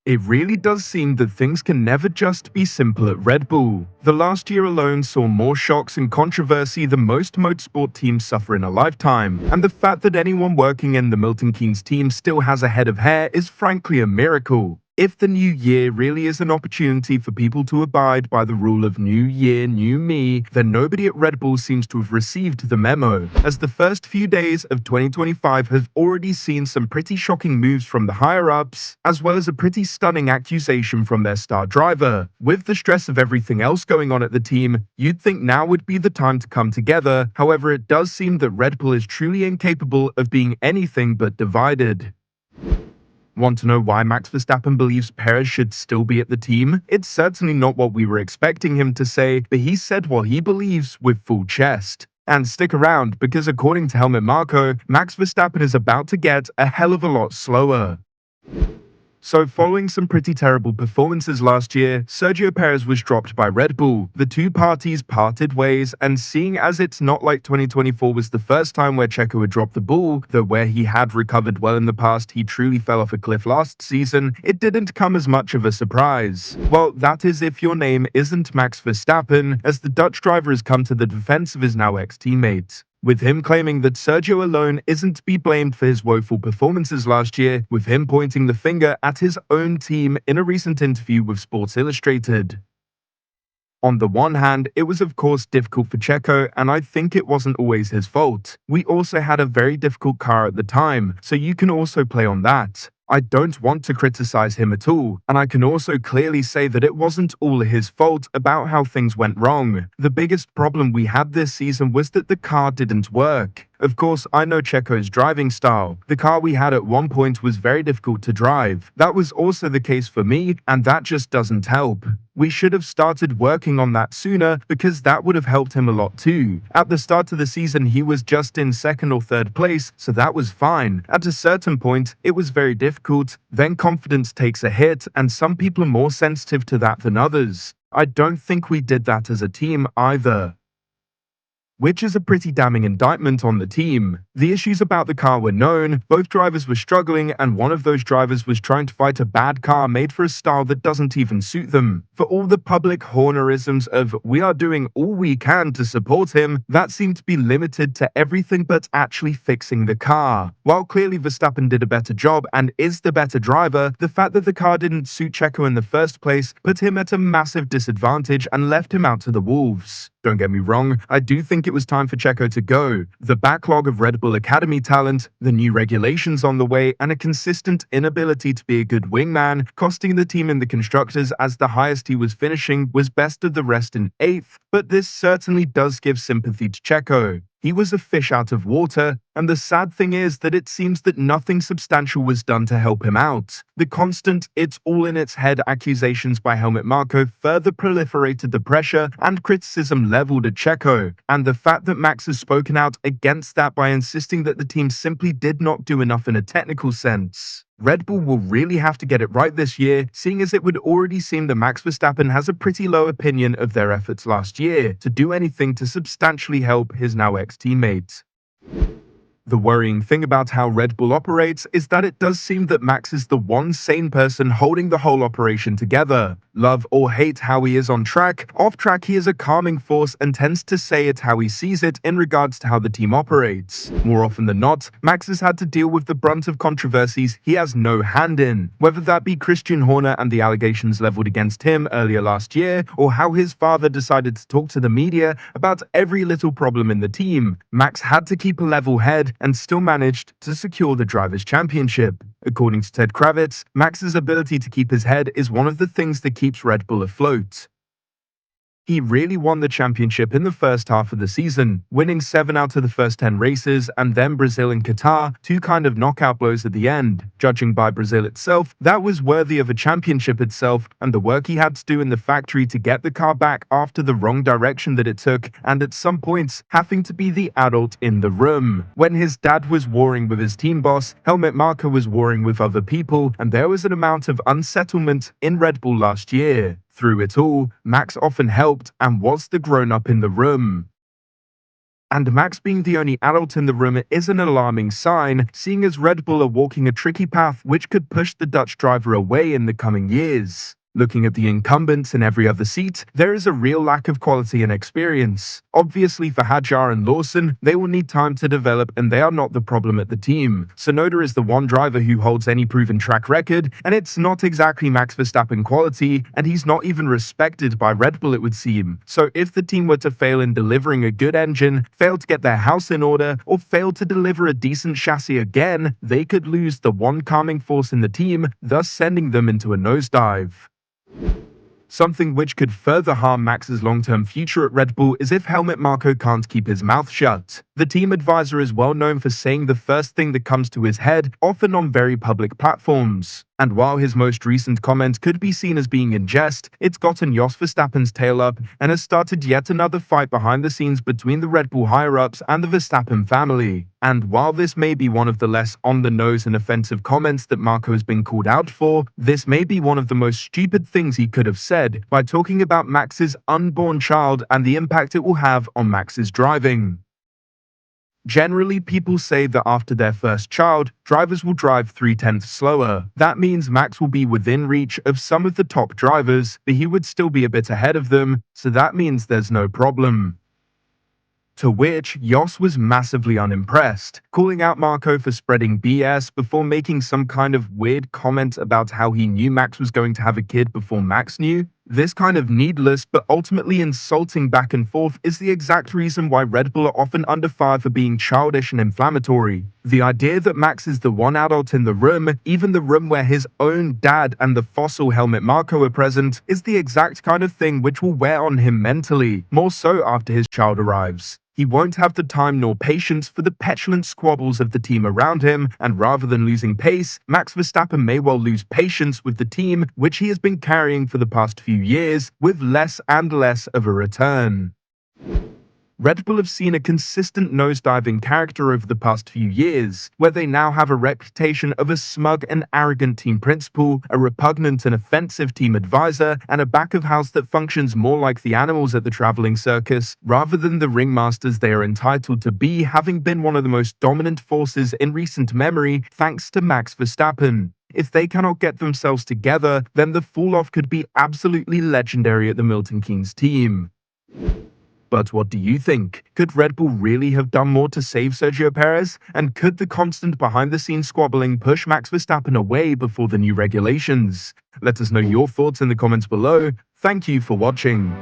It really does seem that things can never just be simple at Red Bull. The last year alone saw more shocks and controversy than most motorsport teams suffer in a lifetime, and the fact that anyone working in the Milton Keynes team still has a head of hair is frankly a miracle. If the new year really is an opportunity for people to abide by the rule of new year, new me, then nobody at Red Bull seems to have received the memo, as the first few days of 2025 have already seen some pretty shocking moves from the higher-ups, as well as a pretty stunning accusation from their star driver. With the stress of everything else going on at the team, you'd think now would be the time to come together. However, it does seem that Red Bull is truly incapable of being anything but divided. Want to know why Max Verstappen believes Perez should still be at the team? It's certainly not what we were expecting him to say, but he said what he believes with full chest. And stick around, because according to Helmut Marko, Max Verstappen is about to get a hell of a lot slower. So following some pretty terrible performances last year, Sergio Perez was dropped by Red Bull. The two parties parted ways, and seeing as it's not like 2024 was the first time where Checo had dropped the ball, though where he had recovered well in the past he truly fell off a cliff last season, it didn't come as much of a surprise. Well, that is if your name isn't Max Verstappen, as the Dutch driver has come to the defense of his now ex-teammate, with him claiming that Sergio alone isn't to be blamed for his woeful performances last year, with him pointing the finger at his own team in a recent interview with Sports Illustrated. On the one hand, it was of course difficult for Checo, and I think it wasn't always his fault. We also had a very difficult car at the time, so you can also play on that. I don't want to criticize him at all, and I can also clearly say that it wasn't all his fault about how things went wrong. The biggest problem we had this season was that the car didn't work. Of course, I know Checo's driving style. The car we had at one point was very difficult to drive. That was also the case for me, and that just doesn't help. We should have started working on that sooner, because that would have helped him a lot too. At the start of the season he was just in second or third place, so that was fine. At a certain point, it was very difficult, then confidence takes a hit, and some people are more sensitive to that than others. I don't think we did that as a team either, which is a pretty damning indictment on the team. The issues about the car were known, both drivers were struggling, and one of those drivers was trying to fight a bad car made for a style that doesn't even suit them. For all the public Hornerisms of "we are doing all we can to support him," that seemed to be limited to everything but actually fixing the car. While clearly Verstappen did a better job and is the better driver, the fact that the car didn't suit Checo in the first place put him at a massive disadvantage and left him out to the wolves. Don't get me wrong, I do think it was time for Checo to go. The backlog of Red Bull Academy talent, the new regulations on the way, and a consistent inability to be a good wingman, costing the team in the constructors, as the highest he was finishing was best of the rest in 8th, but this certainly does give sympathy to Checo. He was a fish out of water, and the sad thing is that it seems that nothing substantial was done to help him out. The constant "it's all in its head" accusations by Helmut Marko further proliferated the pressure and criticism leveled at Checo, and the fact that Max has spoken out against that by insisting that the team simply did not do enough in a technical sense. Red Bull will really have to get it right this year, seeing as it would already seem that Max Verstappen has a pretty low opinion of their efforts last year to do anything to substantially help his now ex-teammate. The worrying thing about how Red Bull operates is that it does seem that Max is the one sane person holding the whole operation together. Love or hate how he is on track, off track he is a calming force and tends to say it how he sees it in regards to how the team operates. More often than not, Max has had to deal with the brunt of controversies he has no hand in, whether that be Christian Horner and the allegations leveled against him earlier last year, or how his father decided to talk to the media about every little problem in the team. Max had to keep a level head and still managed to secure the Drivers' Championship. According to Ted Kravitz, Max's ability to keep his head is one of the things that keeps Red Bull afloat. He really won the championship in the first half of the season, winning 7 out of the first 10 races, and then Brazil and Qatar, two kind of knockout blows at the end. Judging by Brazil itself, that was worthy of a championship itself, and the work he had to do in the factory to get the car back after the wrong direction that it took, and at some points, having to be the adult in the room. When his dad was warring with his team boss, Helmut Marko was warring with other people, and there was an amount of unsettlement in Red Bull last year. Through it all, Max often helped and was the grown-up in the room. And Max being the only adult in the room is an alarming sign, seeing as Red Bull are walking a tricky path which could push the Dutch driver away in the coming years. Looking at the incumbents in every other seat, there is a real lack of quality and experience. Obviously for Hadjar and Lawson, they will need time to develop and they are not the problem at the team. Tsunoda is the one driver who holds any proven track record, and it's not exactly Max Verstappen quality, and he's not even respected by Red Bull it would seem. So if the team were to fail in delivering a good engine, fail to get their house in order, or fail to deliver a decent chassis again, they could lose the one calming force in the team, thus sending them into a nosedive. Something which could further harm Max's long-term future at Red Bull is if Helmut Marko can't keep his mouth shut. The team advisor is well known for saying the first thing that comes to his head, often on very public platforms. And while his most recent comment could be seen as being in jest, it's gotten Jos Verstappen's tail up and has started yet another fight behind the scenes between the Red Bull higher-ups and the Verstappen family. And while this may be one of the less on-the-nose and offensive comments that Marko has been called out for, this may be one of the most stupid things he could have said by talking about Max's unborn child and the impact it will have on Max's driving. Generally, people say that after their first child, drivers will drive 3/10 slower. That means Max will be within reach of some of the top drivers, but he would still be a bit ahead of them, so that means there's no problem. To which Jos was massively unimpressed, calling out Marko for spreading BS before making some kind of weird comment about how he knew Max was going to have a kid before Max knew. This kind of needless but ultimately insulting back and forth is the exact reason why Red Bull are often under fire for being childish and inflammatory. The idea that Max is the one adult in the room, even the room where his own dad and the fossil Helmut Marko are present, is the exact kind of thing which will wear on him mentally, more so after his child arrives. He won't have the time nor patience for the petulant squabbles of the team around him, and rather than losing pace, Max Verstappen may well lose patience with the team which he has been carrying for the past few years, with less and less of a return. Red Bull have seen a consistent nosediving character over the past few years, where they now have a reputation of a smug and arrogant team principal, a repugnant and offensive team advisor, and a back of house that functions more like the animals at the traveling circus, rather than the ringmasters they are entitled to be, having been one of the most dominant forces in recent memory thanks to Max Verstappen. If they cannot get themselves together, then the fall-off could be absolutely legendary at the Milton Keynes team. But what do you think? Could Red Bull really have done more to save Sergio Perez? And could the constant behind-the-scenes squabbling push Max Verstappen away before the new regulations? Let us know your thoughts in the comments below. Thank you for watching.